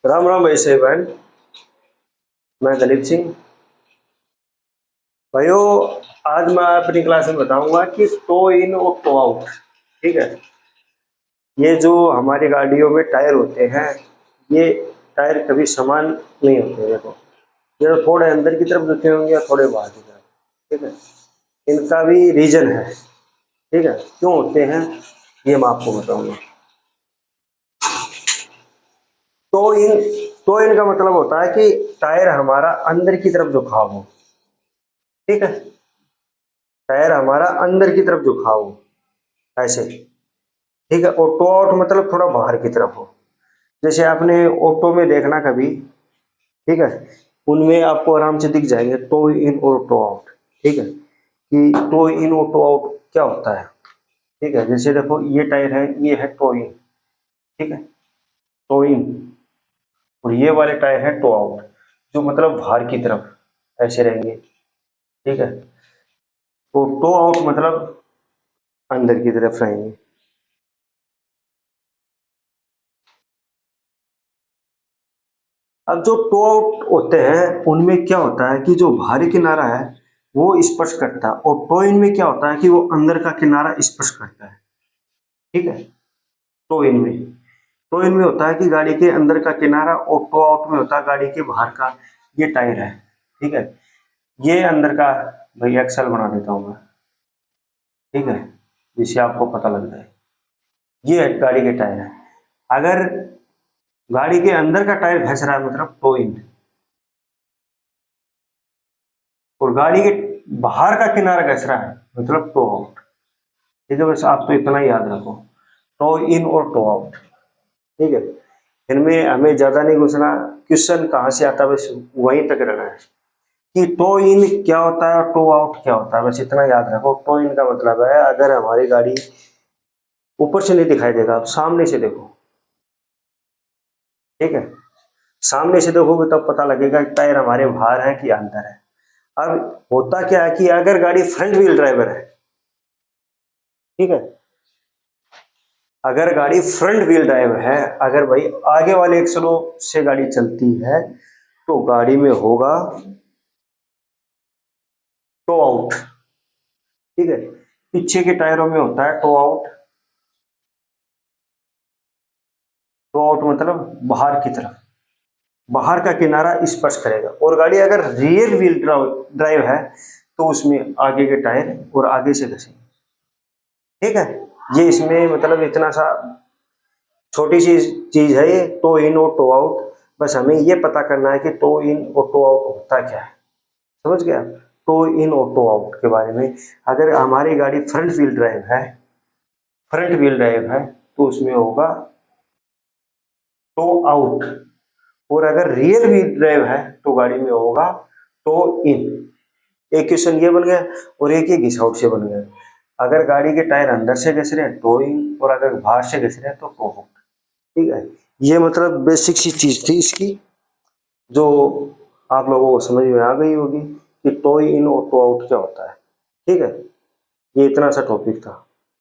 राम राम भाई से बहन। मैं दलीप सिंह। भाइयों, आज मैं अपनी क्लास में बताऊंगा कि टो इन और टो आउट। ठीक है। ये जो हमारी गाड़ियों में टायर होते हैं, ये टायर कभी समान नहीं होते। देखो, ये तो थोड़े अंदर की तरफ जुटे होंगे या थोड़े बाहर की तरफ। ठीक है। इनका भी रीजन है। ठीक है, क्यों होते हैं ये मैं आपको बताऊंगा। टो इन टो इन का मतलब होता है कि टायर हमारा अंदर की तरफ झुकाव हो। ठीक है। टायर हमारा अंदर की तरफ झुकाव हो, ऐसे। ठीक है। और टो आउट मतलब थोड़ा बाहर की तरफ हो। जैसे आपने ऑटो में देखना कभी। ठीक है। उनमें आपको आराम से दिख जाएंगे टो इन और टो आउट। ठीक है, कि टो इन और टो आउट क्या होता है। ठीक है, जैसे देखो ये टायर है, ये है टो इन। ठीक है, टो इन। और ये वाले टायर है टो आउट, जो मतलब बाहर की तरफ ऐसे रहेंगे। ठीक है। तो टो आउट मतलब अंदर की तरफ रहेंगे। अब जो टो आउट होते हैं उनमें क्या होता है कि जो बाहरी किनारा है वो स्पर्श करता है, और टो इन में क्या होता है कि वो अंदर का किनारा स्पर्श करता है। ठीक है। टो इन में टो इन में होता है कि गाड़ी के अंदर का किनारा, और टो आउट में होता है गाड़ी के बाहर का। ये टायर है। ठीक है। ये अंदर का, भाई एक्सल बना देता हूँ मैं। ठीक है, जिससे आपको पता लग जाए। ये गाड़ी के टायर है। अगर गाड़ी के अंदर का टायर घस रहा है मतलब टो इन, और गाड़ी के बाहर का किनारा घस रहा है मतलब टो आउट। ठीक है, बस आप तो इतना ही याद रखो, टो इन और टो आउट। ठीक है। इनमें हमें ज्यादा नहीं घुसना, क्वेश्चन कहाँ से आता है बस वहीं तक रहना है कि टो इन क्या होता है और टो आउट क्या होता है, बस इतना याद रखो। टो इन का मतलब है अगर हमारी गाड़ी ऊपर से नहीं दिखाई देगा, आप सामने से देखो। ठीक है, सामने से देखोगे तब पता लगेगा कि टायर हमारे बाहर है कि अंदर है। अब होता क्या है कि अगर गाड़ी फ्रंट व्हील ड्राइवर है, ठीक है, अगर गाड़ी फ्रंट व्हील ड्राइव है, अगर भाई आगे वाले एक्सलों से गाड़ी चलती है, तो गाड़ी में होगा टो आउट। ठीक है, पीछे के टायरों में होता है टो आउट। टो आउट मतलब बाहर की तरफ, बाहर का किनारा स्पर्श करेगा। और गाड़ी अगर रियर व्हील ड्राइव है तो उसमें आगे के टायर और आगे से घसेंगे। ठीक है, ये इसमें मतलब इतना सा छोटी सी चीज है ये, टो इन और टो आउट। बस हमें ये पता करना है कि टो इन और टो आउट होता क्या है। समझ गया, टो इन और टो आउट के बारे में। अगर हमारी गाड़ी फ्रंट व्हील ड्राइव है तो उसमें होगा टो आउट। और अगर रियर व्हील ड्राइव है तो गाड़ी में होगा टो इन। एक क्वेश्चन ये बन गया, और एक ये घिस आउट से बन गया। अगर गाड़ी के टायर अंदर से घिस रहे हैं टो इन, और अगर बाहर से घिस रहे हैं तो टो आउट। ठीक है, ये मतलब बेसिक सी चीज थी इसकी, जो आप लोगों को समझ में आ गई होगी कि टो इन और टो आउट क्या होता है। ठीक है, ये इतना सा टॉपिक था।